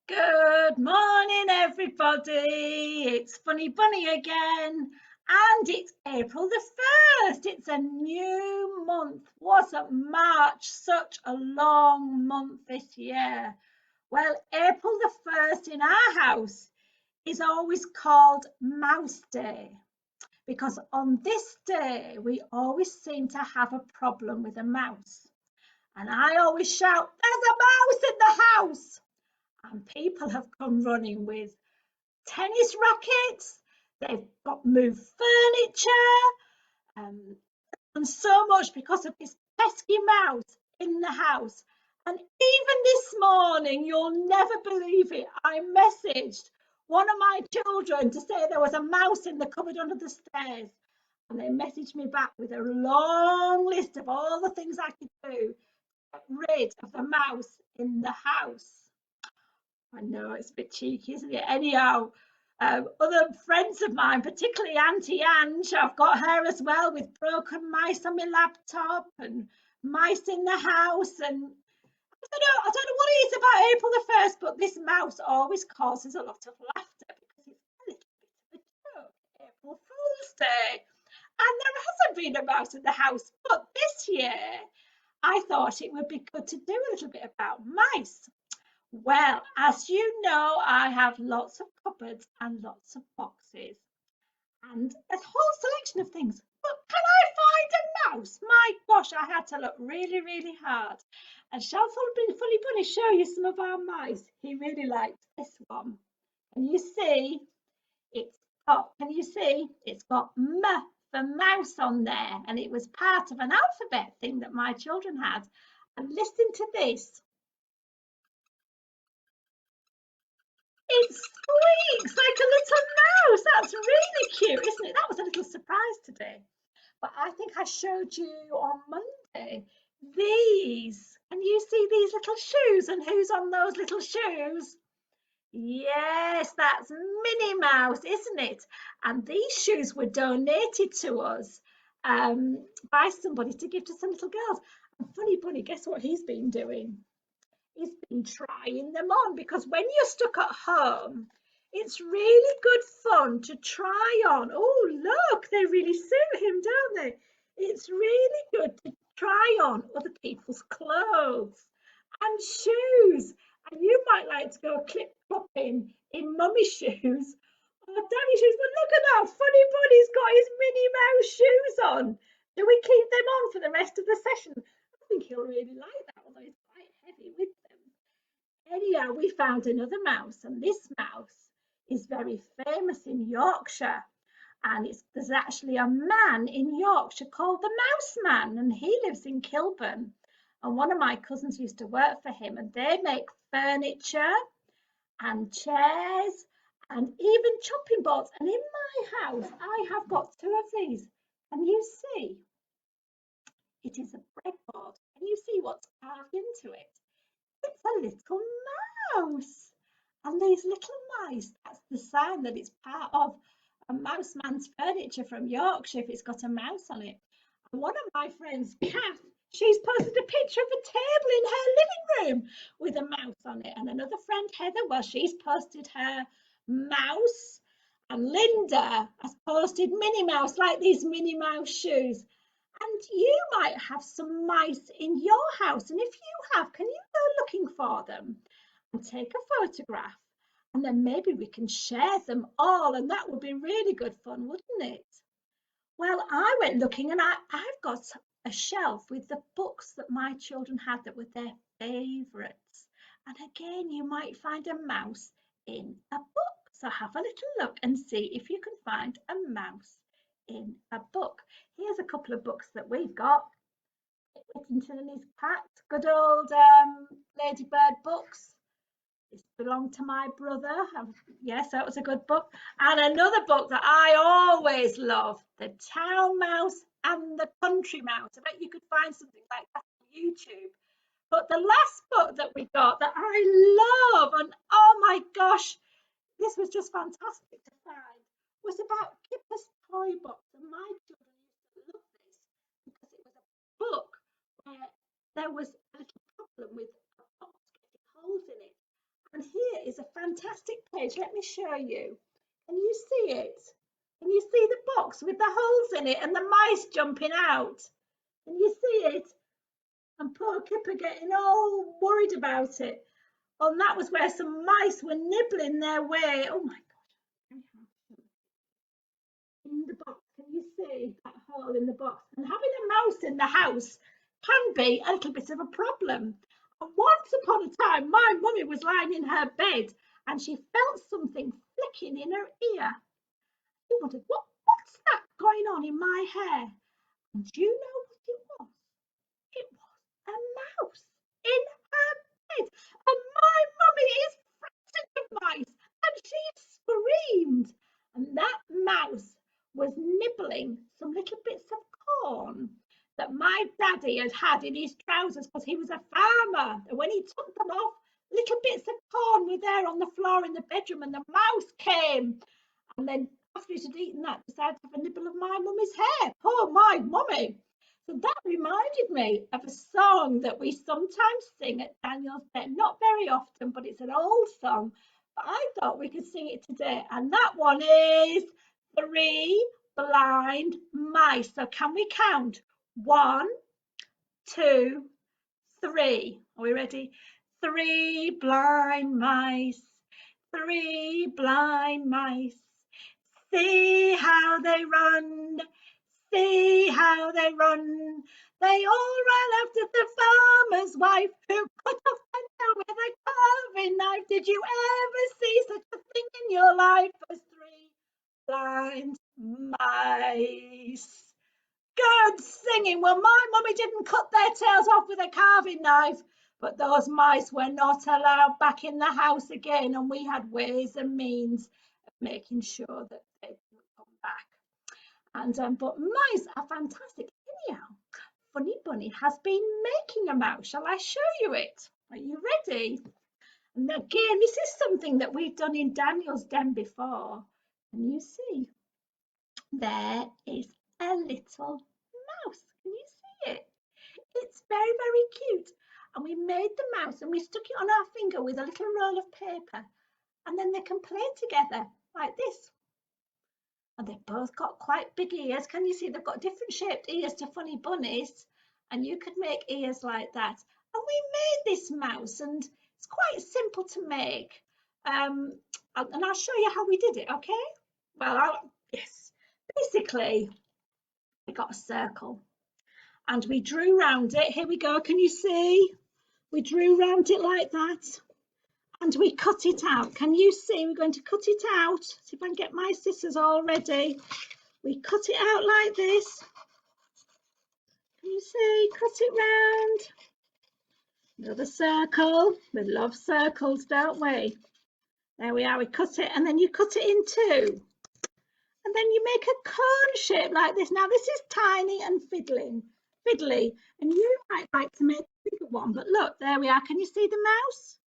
Good morning, everybody. It's Funny Bunny again, and it's April the 1st. It's a new month. Wasn't March such a long month this year? Well, April the 1st in our house is always called Mouse Day because on this day we always seem to have a problem with a mouse. And I always shout, "There's a mouse in the house!" And people have come running with tennis rackets, they've got moved furniture, and so much because of this pesky mouse in the house. And even this morning, you'll never believe it, I messaged one of my children to say there was a mouse in the cupboard under the stairs. And they messaged me back with a long list of all the things I could do to get rid of the mouse in the house. I know it's a bit cheeky, isn't it? Anyhow, other friends of mine, particularly Auntie Ange, I've got her as well with broken mice on my laptop and mice in the house. And I don't know what it is about April the 1st, but this mouse always causes a lot of laughter because it's a little bit of a joke. April Fool's Day. And there hasn't been a mouse in the house, but this year I thought it would be good to do a little bit about mice. Well, as you know, I have lots of cupboards and lots of boxes and a whole selection of things. But can I find a mouse? My gosh, I had to look really, really hard. And shall Funny Bunny show you some of our mice? He really liked this one. Can you see? Can you see? It's got M for mouse on there. And it was part of an alphabet thing that my children had. And listen to this. It squeaks like a little mouse. That's really cute, isn't it? That was a little surprise today. But I think I showed you on Monday these. Can you see these little shoes and who's on those little shoes? Yes, that's Minnie Mouse, isn't it? And these shoes were donated to us by somebody to give to some little girls. And Funny Bunny, guess what he's been doing? He's been trying them on because when you're stuck at home, it's really good fun to try on. Oh, look, they really suit him, don't they? It's really good to try on other people's clothes and shoes. And you might like to go clip-clopping in mummy's shoes or daddy's shoes. But look at that, Funny Bunny's got his Minnie Mouse shoes on. Do we keep them on for the rest of the session? I think he'll really like that, although he's quite heavy with them. Anyhow, we found another mouse, and this mouse is very famous in Yorkshire. And there's actually a man in Yorkshire called the Mouse Man, and he lives in Kilburn. And one of my cousins used to work for him, and they make furniture and chairs and even chopping boards. And in my house, I have got two of these. Can you see? It is a breadboard. Can you see what's carved into it? It's a little mouse. And these little mice, that's the sign that it's part of a mouse man's furniture from Yorkshire if it's got a mouse on it. And one of my friends, Kath, she's posted a picture of a table in her living room with a mouse on it. And another friend, Heather, well, she's posted her mouse. And Linda has posted Minnie Mouse, like these Minnie Mouse shoes. And you might have some mice in your house. And if you have, can you go looking for them and take a photograph? And then maybe we can share them all. And that would be really good fun, wouldn't it? Well, I went looking and I've got a shelf with the books that my children had that were their favourites. And again, you might find a mouse in a book. So have a little look and see if you can find a mouse in a book. Here's a couple of books that we've got. Whittington and his cat, good old Ladybird books. This belonged to my brother. Yes, that was a good book. And another book that I always love, The Town Mouse and the Country Mouse. I bet you could find something like that on YouTube. But the last book that we got that I love, and oh my gosh, this was just fantastic to find, was about Kipper's Toy Box. And my children used to love this because it was a book where there was a little problem with a box getting holes in it. And here is a fantastic page. Let me show you. Can you see it? Can you see the box with the holes in it and the mice jumping out? Can you see it? And poor Kipper getting all worried about it. Well, and that was where some mice were nibbling their way. Oh my God. In the box, can you see that hole in the box? And having a mouse in the house can be a little bit of a problem. And once upon a time, my mummy was lying in her bed and she felt something flicking in her ear. She wondered, what's that going on in my hair? And do you know what it was? It was a mouse in her bed. And my mummy is frightened of mice and she screamed. And that mouse was nibbling some little bits of corn that my daddy had in his trousers because he was a farmer. And when he took them off, little bits of corn were there on the floor in the bedroom and the mouse came. And then after he had eaten that, decided to have a nibble of my mummy's hair. Poor my mummy. So that reminded me of a song that we sometimes sing at Daniel's Den. Not very often, but it's an old song. But I thought we could sing it today. And that one is Three Blind Mice. So can we count? 1, 2, 3. Are we ready? 3 blind mice. 3 blind mice. See how they run. See how they run. They all ran after the farmer's wife who cut off her tail with a carving knife. Did you ever see such a thing in your life as 3 blind mice? Good singing. Well, my mummy didn't cut their tails off with a carving knife, but those mice were not allowed back in the house again, and we had ways and means of making sure that they didn't come back. And but mice are fantastic. Anyhow, Funny Bunny has been making a mouse. Shall I show you it? Are you ready? And again, this is something that we've done in Daniel's Den before. Can you see? There is a little mouse. Can you see it? It's very, very cute. And we made the mouse and we stuck it on our finger with a little roll of paper. And then they can play together like this. And they've both got quite big ears. Can you see they've got different shaped ears to Funny Bunnies? And you could make ears like that. And we made this mouse and it's quite simple to make. And I'll show you how we did it, okay? Well, yes. Basically, we got a circle and we drew round it. Here we go. Can you see? We drew round it like that. And we cut it out. Can you see? We're going to cut it out. See if I can get my scissors all ready. We cut it out like this. Can you see? Cut it round. Another circle. We love circles, don't we? There we are. We cut it and then you cut it in two. And then you make a cone shape like this. Now this is tiny and fiddly. And you might like to make a bigger one. But look, there we are. Can you see the mouse?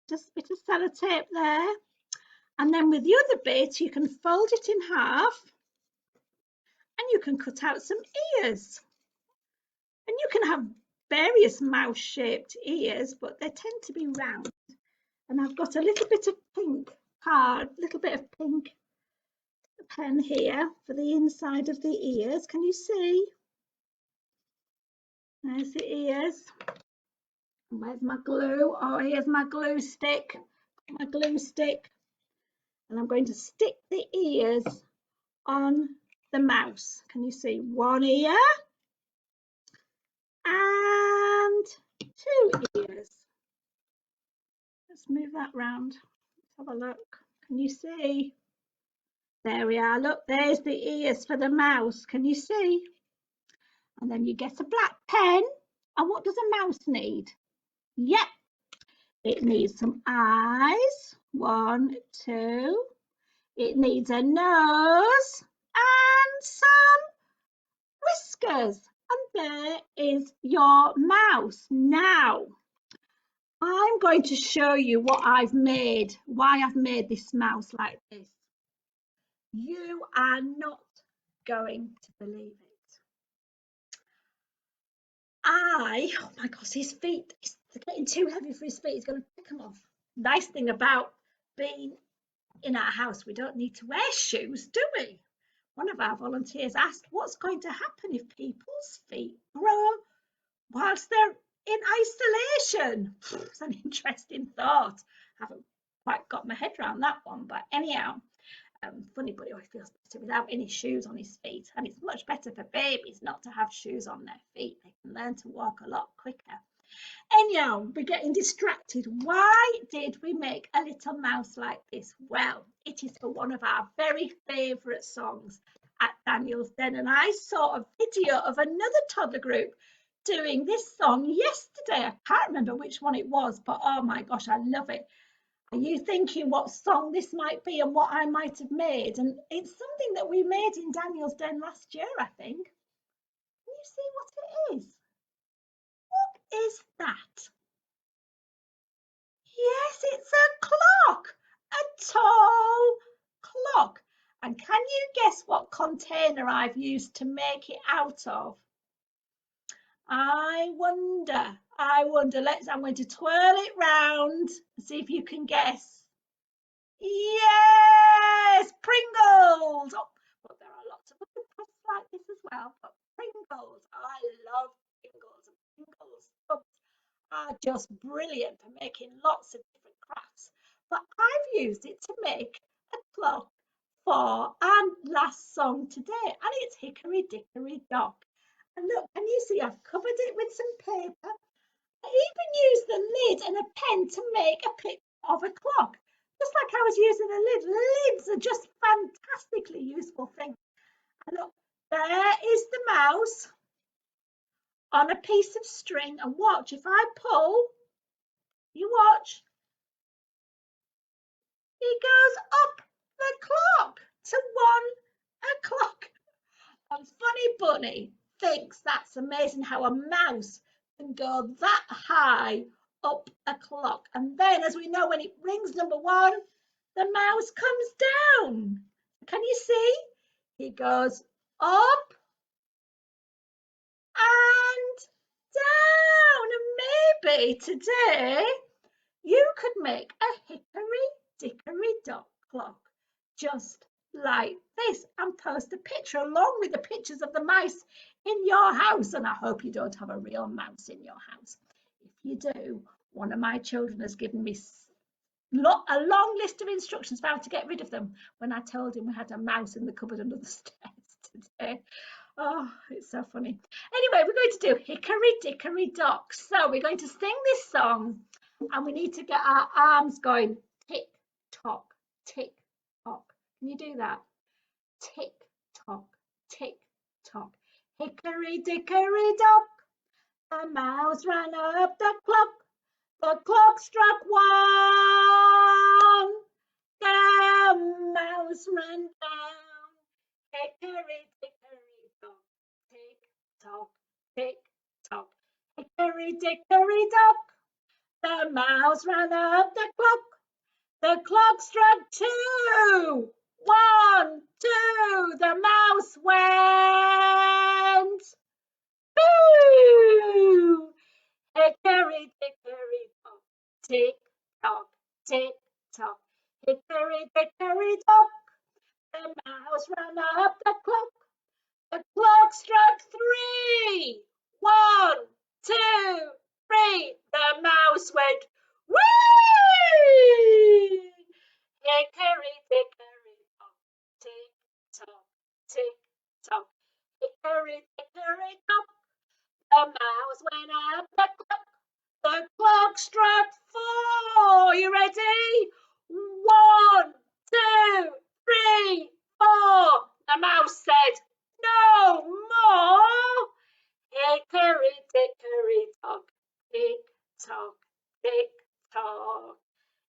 Just a bit of sellotape there. And then with the other bit, you can fold it in half and you can cut out some ears. And you can have various mouse-shaped ears, but they tend to be round. And I've got a little bit of pink card, a little bit of pink pen here for the inside of the ears. Can you see? There's the ears. Where's my glue? Oh, here's my glue stick. My glue stick. And I'm going to stick the ears on the mouse. Can you see? One ear and 2 ears. Let's move that round. Let's have a look. Can you see? There we are. Look, there's the ears for the mouse. Can you see? And then you get a black pen. And what does a mouse need? Yep, it needs some eyes. 1, 2. It needs a nose and some whiskers. And there is your mouse. Now, I'm going to show you what I've made, why I've made this mouse like this. You are not going to believe it. Oh my gosh, his feet, they're getting too heavy for his feet. He's going to pick them off. Nice thing about being in our house, we don't need to wear shoes, do we? One of our volunteers asked, what's going to happen if people's feet grow whilst they're in isolation? It's an interesting thought. I haven't quite got my head around that one, but anyhow, funny, but he always feels better without any shoes on his feet. And it's much better for babies not to have shoes on their feet. They can learn to walk a lot quicker. Anyhow, we're getting distracted. Why did we make a little mouse like this? Well, it is for one of our very favourite songs at Daniel's Den, and I saw a video of another toddler group doing this song yesterday. I can't remember which one it was, but oh my gosh, I love it. Are you thinking what song this might be and what I might have made? And it's something that we made in Daniel's Den last year, I think. Can you see what it is? What is that? Yes, it's a clock, a tall clock. And can you guess what container I've used to make it out of? I wonder. I'm going to twirl it round and see if you can guess. Yes, Pringles. Oh, but there are lots of other crusts like this as well, but Pringles. I love Pringles, and Pringles are just brilliant for making lots of different crafts. But I've used it to make a clock for our last song today, and it's Hickory Dickory Dock. And look, can you see I've covered it with some paper? I even used the lid and a pen to make a picture of a clock, just like I was using a lid. Lids are just fantastically useful things. And look, there is the mouse on a piece of string, and watch, if I pull, you watch, he goes up the clock to 1 o'clock. And Funny Bunny thinks that's amazing how a mouse can go that high up a clock. And then, as we know, when it rings number 1, the mouse comes down. Can you see? He goes up and down. And maybe today you could make a Hickory Dickory Dock clock just like this and post a picture along with the pictures of the mice in your house. And I hope you don't have a real mouse in your house. If you do, one of my children has given me a long list of instructions for how to get rid of them when I told him we had a mouse in the cupboard under the stairs today. Oh, it's so funny. Anyway, we're going to do Hickory Dickory Dock. So we're going to sing this song and we need to get our arms going. Tick tock, tick tock. Can you do that? Tick tock, tick tock. Hickory Dickory Dock, the mouse ran up the clock. The clock struck 1. The mouse ran down. Hickory Dickory Dock, tick tock, tick tock. Hickory Dickory Dock, the mouse ran up the clock. The clock struck 2. 1, 2. The mouse went. Boo! Hickory Dickory Dock, tick tock, tick tock. Hickory Dickory Dock, the mouse ran up the clock. The clock struck 3. 1, 2, 3. The mouse went. Whee! Hickory Dickory Dock, tick tock, tick tock. Hickory Dickory Dock, the mouse went up the clock. The clock struck 4. You ready? 1, 2, 3, 4. The mouse said, no more. Hickory Dickory Dock, tick tock, tick tock.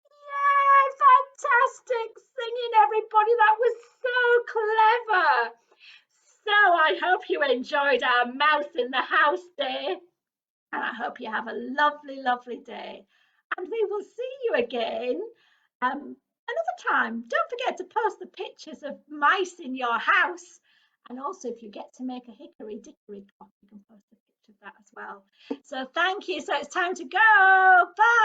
Yay, fantastic singing, everybody. That was so clever. So I hope you enjoyed our mouse in the house day. And I hope you have a lovely, lovely day. And we will see you again another time. Don't forget to post the pictures of mice in your house. And also, if you get to make a Hickory Dickory Dock, you can post a picture of that as well. So thank you. So it's time to go. Bye.